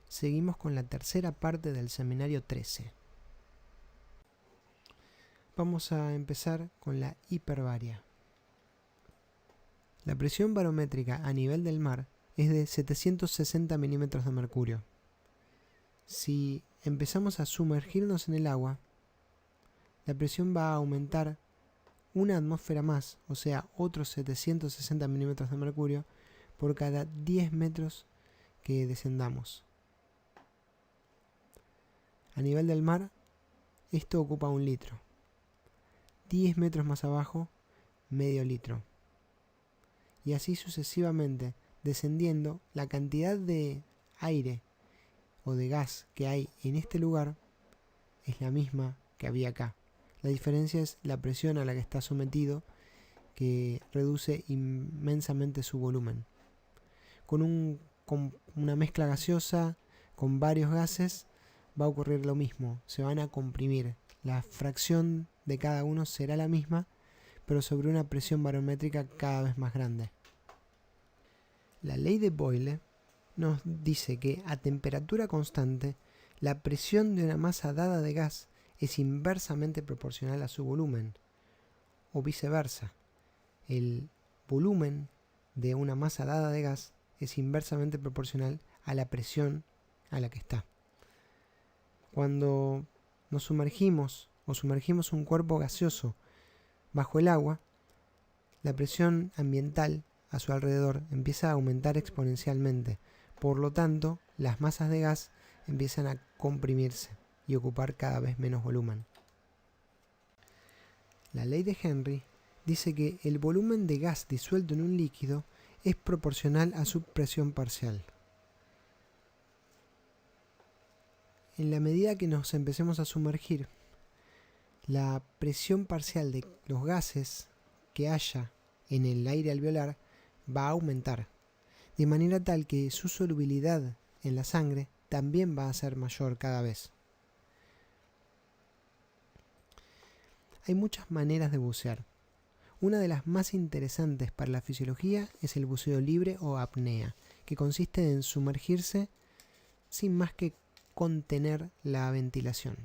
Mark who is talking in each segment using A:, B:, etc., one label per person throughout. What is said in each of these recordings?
A: seguimos con la tercera parte del seminario 13. Vamos a empezar con la hiperbaria. La presión barométrica a nivel del mar es de 760 milímetros de mercurio. Si empezamos a sumergirnos en el agua, la presión va a aumentar una atmósfera más, o sea, otros 760 milímetros de mercurio, por cada 10 metros que descendamos. A nivel del mar, esto ocupa 1 litro. 10 metros más abajo, medio litro. Y así sucesivamente, descendiendo, la cantidad de aire o de gas que hay en este lugar es la misma que había acá. La diferencia es la presión a la que está sometido, que reduce inmensamente su volumen. Con una mezcla gaseosa, con varios gases, va a ocurrir lo mismo. Se van a comprimir. La fracción de cada uno será la misma, pero sobre una presión barométrica cada vez más grande. La ley de Boyle nos dice que a temperatura constante, la presión de una masa dada de gas es inversamente proporcional a su volumen, o viceversa. El volumen de una masa dada de gas es inversamente proporcional a la presión a la que está. Cuando nos sumergimos o sumergimos un cuerpo gaseoso bajo el agua, la presión ambiental a su alrededor empieza a aumentar exponencialmente. Por lo tanto, las masas de gas empiezan a comprimirse y ocupar cada vez menos volumen. La ley de Henry dice que el volumen de gas disuelto en un líquido es proporcional a su presión parcial. En la medida que nos empecemos a sumergir, la presión parcial de los gases que haya en el aire alveolar va a aumentar, de manera tal que su solubilidad en la sangre también va a ser mayor cada vez. Hay muchas maneras de bucear. Una de las más interesantes para la fisiología es el buceo libre o apnea, que consiste en sumergirse sin más que contener la ventilación.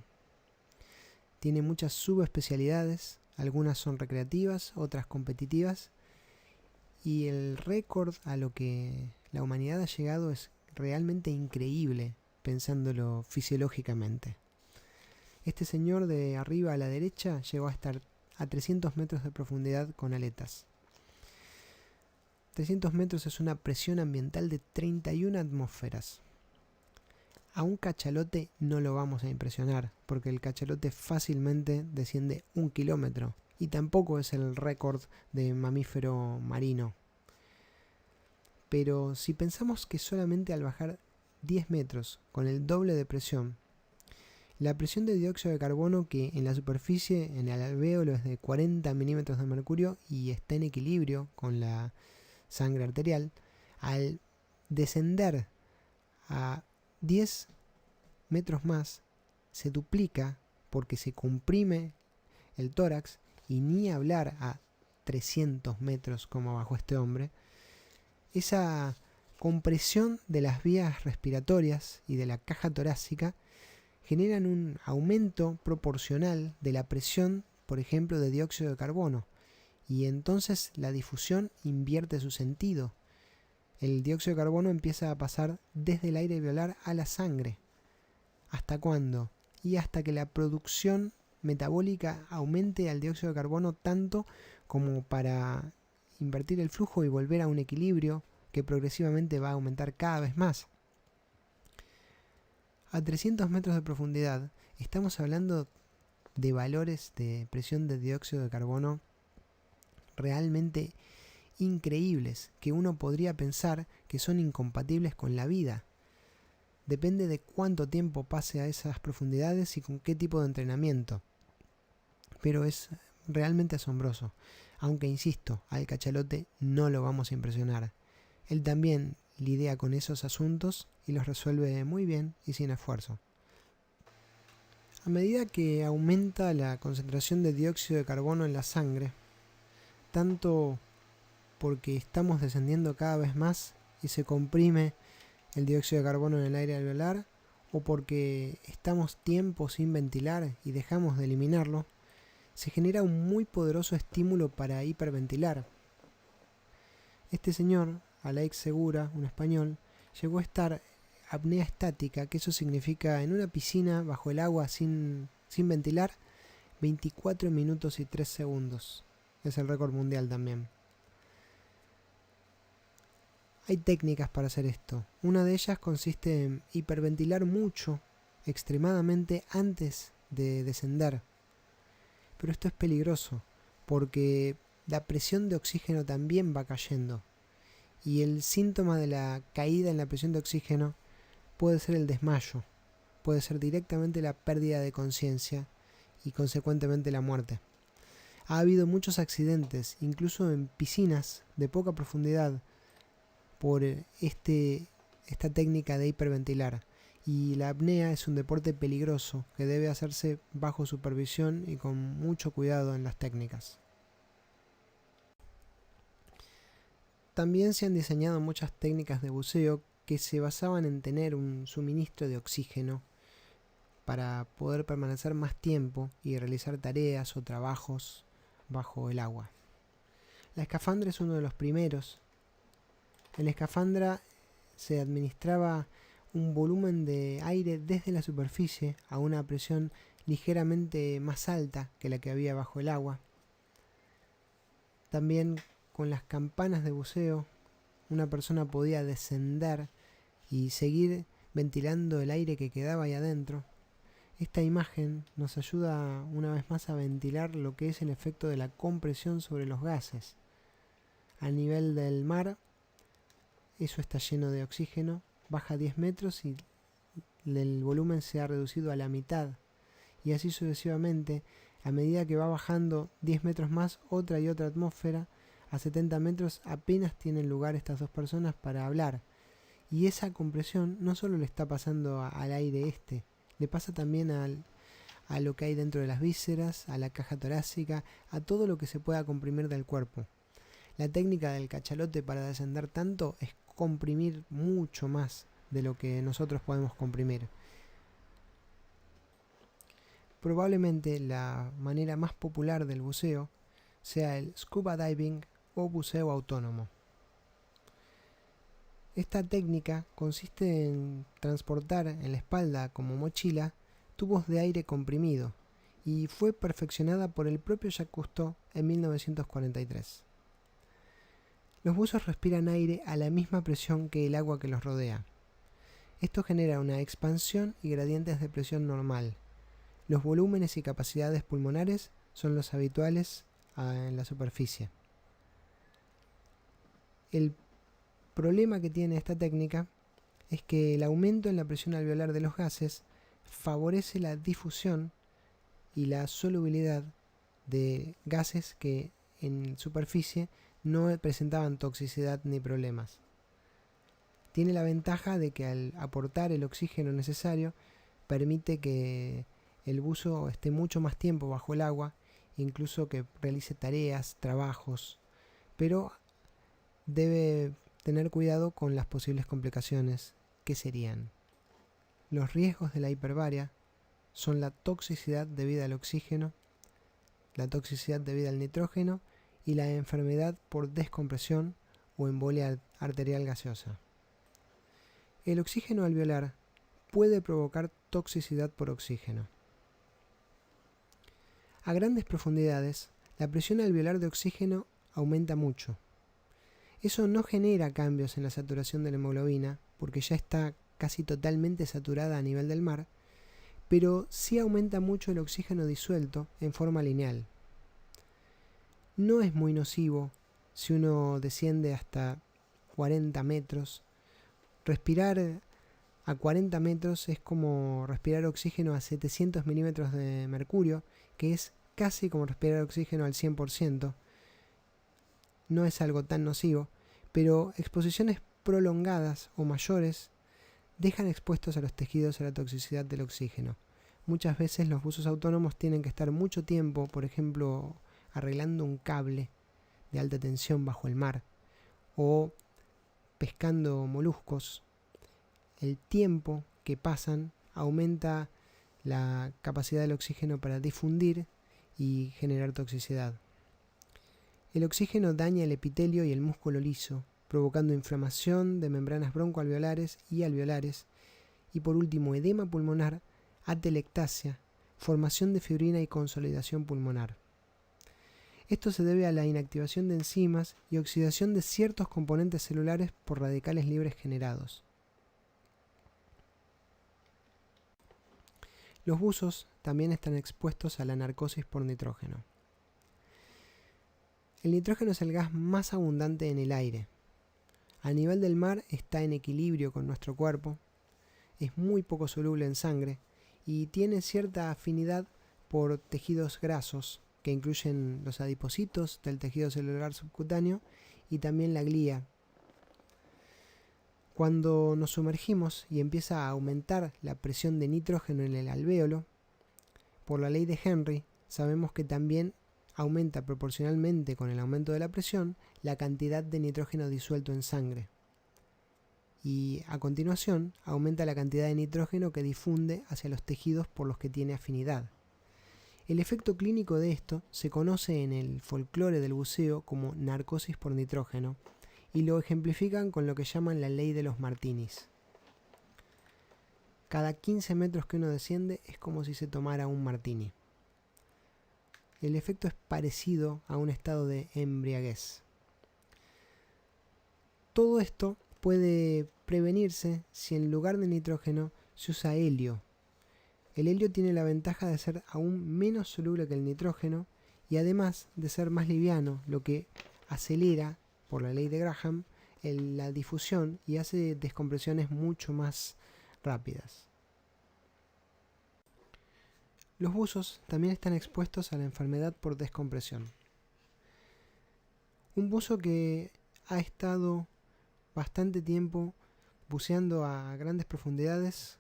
A: Tiene muchas subespecialidades, algunas son recreativas, otras competitivas, y el récord a lo que la humanidad ha llegado es realmente increíble, pensándolo fisiológicamente. Este señor de arriba a la derecha llegó a estar a 300 metros de profundidad con aletas. 300 metros es una presión ambiental de 31 atmósferas. A un cachalote no lo vamos a impresionar, porque el cachalote fácilmente desciende 1 kilómetro, y tampoco es el récord de mamífero marino. Pero si pensamos que solamente al bajar 10 metros con el doble de presión, la presión de dióxido de carbono, que en la superficie, en el alvéolo, es de 40 milímetros de mercurio y está en equilibrio con la sangre arterial, al descender a 10 metros más, se duplica porque se comprime el tórax, y ni hablar a 300 metros como bajó este hombre. Esa compresión de las vías respiratorias y de la caja torácica generan un aumento proporcional de la presión, por ejemplo, de dióxido de carbono, y entonces la difusión invierte su sentido. El dióxido de carbono empieza a pasar desde el aire alveolar a la sangre. ¿Hasta cuándo? Y hasta que la producción metabólica aumente al dióxido de carbono tanto como para invertir el flujo y volver a un equilibrio que progresivamente va a aumentar cada vez más. A 300 metros de profundidad estamos hablando de valores de presión de dióxido de carbono realmente increíbles, que uno podría pensar que son incompatibles con la vida. Depende de cuánto tiempo pase a esas profundidades y con qué tipo de entrenamiento. Pero es realmente asombroso. Aunque insisto, al cachalote no lo vamos a impresionar. Él también lidia con esos asuntos y los resuelve muy bien y sin esfuerzo. A medida que aumenta la concentración de dióxido de carbono en la sangre, tanto porque estamos descendiendo cada vez más y se comprime el dióxido de carbono en el aire alveolar o porque estamos tiempo sin ventilar y dejamos de eliminarlo, se genera un muy poderoso estímulo para hiperventilar. Este señor, Alaix Segura, un español, llegó a estar apnea estática, que eso significa en una piscina bajo el agua sin ventilar, 24 minutos y 3 segundos. Es el récord mundial también. Hay técnicas para hacer esto. Una de ellas consiste en hiperventilar mucho, extremadamente, antes de descender. Pero esto es peligroso, porque la presión de oxígeno también va cayendo. Y el síntoma de la caída en la presión de oxígeno puede ser el desmayo, puede ser directamente la pérdida de conciencia y consecuentemente la muerte. Ha habido muchos accidentes, incluso en piscinas de poca profundidad, por esta técnica de hiperventilar. Y la apnea es un deporte peligroso que debe hacerse bajo supervisión y con mucho cuidado en las técnicas. También se han diseñado muchas técnicas de buceo que se basaban en tener un suministro de oxígeno para poder permanecer más tiempo y realizar tareas o trabajos bajo el agua. La escafandra es uno de los primeros. En la escafandra se administraba un volumen de aire desde la superficie a una presión ligeramente más alta que la que había bajo el agua. También con las campanas de buceo una persona podía descender y seguir ventilando el aire que quedaba ahí adentro. Esta imagen nos ayuda una vez más a ventilar lo que es el efecto de la compresión sobre los gases. A nivel del mar, eso está lleno de oxígeno, baja 10 metros y el volumen se ha reducido a la mitad. Y así sucesivamente, a medida que va bajando 10 metros más, otra y otra atmósfera, a 70 metros apenas tienen lugar estas dos personas para hablar. Y esa compresión no solo le está pasando al aire le pasa también a lo que hay dentro de las vísceras, a la caja torácica, a todo lo que se pueda comprimir del cuerpo. La técnica del cachalote para descender tanto es comprimir mucho más de lo que nosotros podemos comprimir. Probablemente la manera más popular del buceo sea el scuba diving o buceo autónomo. Esta técnica consiste en transportar en la espalda como mochila tubos de aire comprimido y fue perfeccionada por el propio Jacques Cousteau en 1943. Los buzos respiran aire a la misma presión que el agua que los rodea. Esto genera una expansión y gradientes de presión normal. Los volúmenes y capacidades pulmonares son los habituales en la superficie. El problema que tiene esta técnica es que el aumento en la presión alveolar de los gases favorece la difusión y la solubilidad de gases que en superficie no presentaban toxicidad ni problemas. Tiene la ventaja de que al aportar el oxígeno necesario permite que el buzo esté mucho más tiempo bajo el agua, incluso que realice tareas, trabajos, pero debe tener cuidado con las posibles complicaciones, que serían los riesgos de la hiperbaria, son la toxicidad debida al oxígeno, la toxicidad debida al nitrógeno y la enfermedad por descompresión o embolia arterial gaseosa. El oxígeno alveolar puede provocar toxicidad por oxígeno. A grandes profundidades, la presión alveolar de oxígeno aumenta mucho. Eso no genera cambios en la saturación de la hemoglobina, porque ya está casi totalmente saturada a nivel del mar, pero sí aumenta mucho el oxígeno disuelto en forma lineal. No es muy nocivo si uno desciende hasta 40 metros. Respirar a 40 metros es como respirar oxígeno a 700 milímetros de mercurio, que es casi como respirar oxígeno al 100%. No es algo tan nocivo, pero exposiciones prolongadas o mayores dejan expuestos a los tejidos a la toxicidad del oxígeno. Muchas veces los buzos autónomos tienen que estar mucho tiempo, por ejemplo, arreglando un cable de alta tensión bajo el mar o pescando moluscos el tiempo que pasan aumenta la capacidad del oxígeno para difundir y generar toxicidad. El oxígeno daña el epitelio y el músculo liso, provocando inflamación de membranas broncoalveolares y alveolares, y por último edema pulmonar, atelectasia, formación de fibrina y consolidación pulmonar. Esto se debe a la inactivación de enzimas y oxidación de ciertos componentes celulares por radicales libres generados. Los buzos también están expuestos a la narcosis por nitrógeno. El nitrógeno es el gas más abundante en el aire. A nivel del mar está en equilibrio con nuestro cuerpo, es muy poco soluble en sangre y tiene cierta afinidad por tejidos grasos, que incluyen los adipocitos del tejido celular subcutáneo y también la glía. Cuando nos sumergimos y empieza a aumentar la presión de nitrógeno en el alvéolo, por la ley de Henry sabemos que también aumenta proporcionalmente con el aumento de la presión la cantidad de nitrógeno disuelto en sangre. Y a continuación aumenta la cantidad de nitrógeno que difunde hacia los tejidos por los que tiene afinidad. El efecto clínico de esto se conoce en el folclore del buceo como narcosis por nitrógeno y lo ejemplifican con lo que llaman la ley de los martinis. Cada 15 metros que uno desciende es como si se tomara un martini. El efecto es parecido a un estado de embriaguez. Todo esto puede prevenirse si en lugar de nitrógeno se usa helio. El helio tiene la ventaja de ser aún menos soluble que el nitrógeno y además de ser más liviano, lo que acelera, por la ley de Graham, la difusión y hace descompresiones mucho más rápidas. Los buzos también están expuestos a la enfermedad por descompresión. Un buzo que ha estado bastante tiempo buceando a grandes profundidades,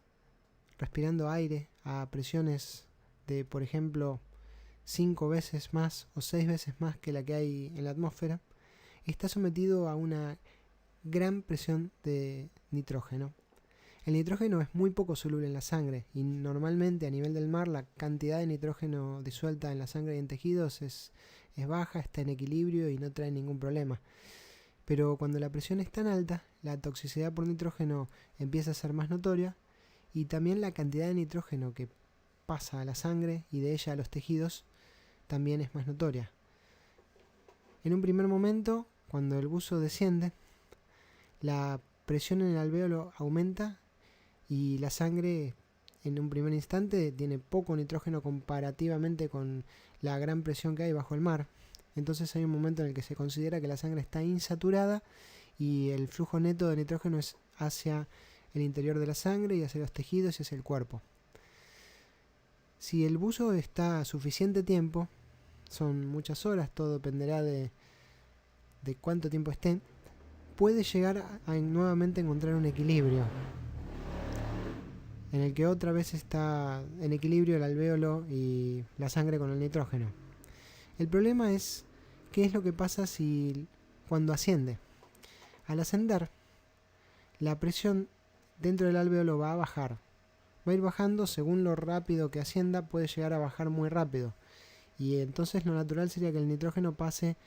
A: respirando aire a presiones de, por ejemplo, 5 veces más o 6 veces más que la que hay en la atmósfera, está sometido a una gran presión de nitrógeno. El nitrógeno es muy poco soluble en la sangre y normalmente a nivel del mar la cantidad de nitrógeno disuelta en la sangre y en tejidos es baja, está en equilibrio y no trae ningún problema. Pero cuando la presión es tan alta, la toxicidad por nitrógeno empieza a ser más notoria y también la cantidad de nitrógeno que pasa a la sangre y de ella a los tejidos también es más notoria. En un primer momento, cuando el buzo desciende, la presión en el alvéolo aumenta y la sangre en un primer instante tiene poco nitrógeno comparativamente con la gran presión que hay bajo el mar. Entonces hay un momento en el que se considera que la sangre está insaturada y el flujo neto de nitrógeno es hacia el interior de la sangre y hacia los tejidos y hacia el cuerpo. Si el buzo está suficiente tiempo, son muchas horas, todo dependerá de cuánto tiempo esté, puede llegar a nuevamente encontrar un equilibrio en el que otra vez está en equilibrio el alvéolo y la sangre con el nitrógeno. El problema es qué es lo que pasa cuando asciende. Al ascender, la presión dentro del alvéolo va a bajar. Va a ir bajando según lo rápido que ascienda, puede llegar a bajar muy rápido. Y entonces lo natural sería que el nitrógeno pase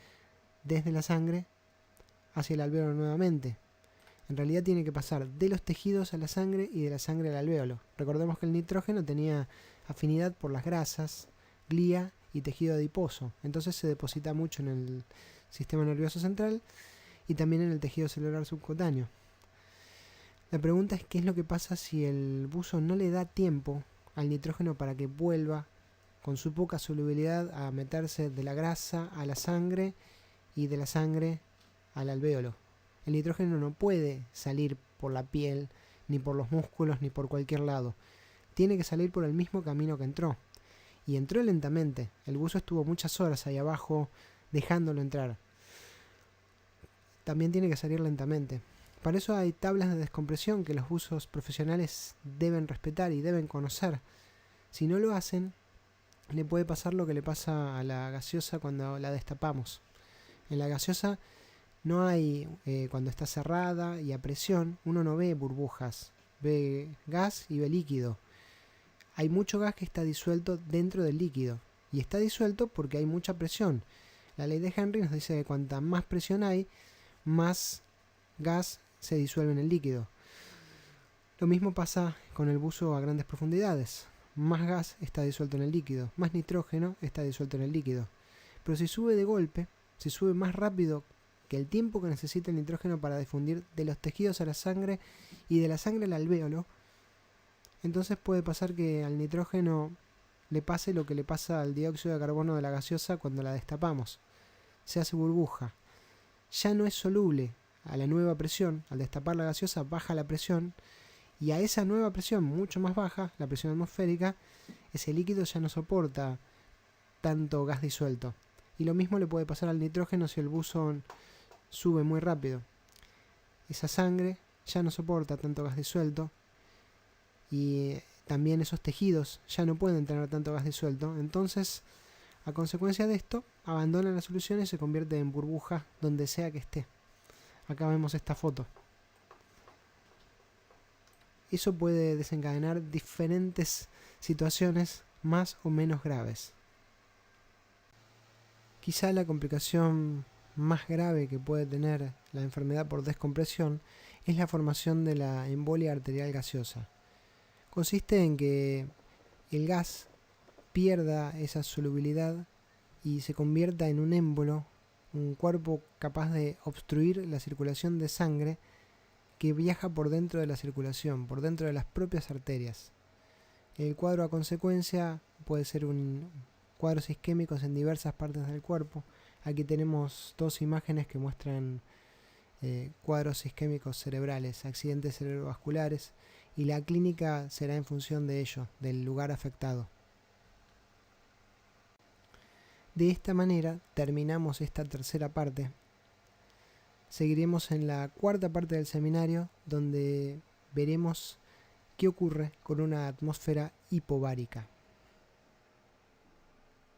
A: desde la sangre hacia el alvéolo nuevamente. En realidad tiene que pasar de los tejidos a la sangre y de la sangre al alvéolo. Recordemos que el nitrógeno tenía afinidad por las grasas, glía y tejido adiposo. Entonces se deposita mucho en el sistema nervioso central y también en el tejido celular subcutáneo. La pregunta es qué es lo que pasa si el buzo no le da tiempo al nitrógeno para que vuelva con su poca solubilidad a meterse de la grasa a la sangre y de la sangre al alvéolo. El nitrógeno no puede salir por la piel, ni por los músculos, ni por cualquier lado. Tiene que salir por el mismo camino que entró. Y entró lentamente. El buzo estuvo muchas horas ahí abajo dejándolo entrar. También tiene que salir lentamente. Para eso hay tablas de descompresión que los buzos profesionales deben respetar y deben conocer. Si no lo hacen, le puede pasar lo que le pasa a la gaseosa cuando la destapamos. En la gaseosa no hay, cuando está cerrada y a presión, uno no ve burbujas ve gas y ve líquido. Hay mucho gas que está disuelto dentro del líquido, y está disuelto porque hay mucha presión. La ley de Henry nos dice que cuanta más presión hay, más gas se disuelve en el líquido. Lo mismo pasa con el buzo a grandes profundidades. Más gas está disuelto en el líquido, más nitrógeno está disuelto en el líquido. Pero si sube de golpe, si sube más rápido que el tiempo que necesita el nitrógeno para difundir de los tejidos a la sangre y de la sangre al alvéolo, entonces puede pasar que al nitrógeno le pase lo que le pasa al dióxido de carbono de la gaseosa cuando la destapamos. Se hace burbuja. Ya no es soluble a la nueva presión. Al destapar la gaseosa baja la presión, y a esa nueva presión mucho más baja, la presión atmosférica, ese líquido ya no soporta tanto gas disuelto. Y lo mismo le puede pasar al nitrógeno si el buzón sube muy rápido. Esa sangre ya no soporta tanto gas disuelto, y también esos tejidos ya no pueden tener tanto gas disuelto. Entonces, a consecuencia de esto, abandona la solución y se convierte en burbuja donde sea que esté. Acá vemos esta foto. Eso puede desencadenar diferentes situaciones más o menos graves. Quizá la complicación más grave que puede tener la enfermedad por descompresión es la formación de la embolia arterial gaseosa. Consiste en que el gas pierda esa solubilidad y se convierta en un émbolo, un cuerpo capaz de obstruir la circulación de sangre que viaja por dentro de la circulación, por dentro de las propias arterias. El cuadro a consecuencia puede ser un cuadros isquémicos en diversas partes del cuerpo. Aquí tenemos dos imágenes que muestran cuadros isquémicos cerebrales, accidentes cerebrovasculares, y la clínica será en función de ello, del lugar afectado. De esta manera terminamos esta tercera parte. Seguiremos en la cuarta parte del seminario, donde veremos qué ocurre con una atmósfera hipobaríca.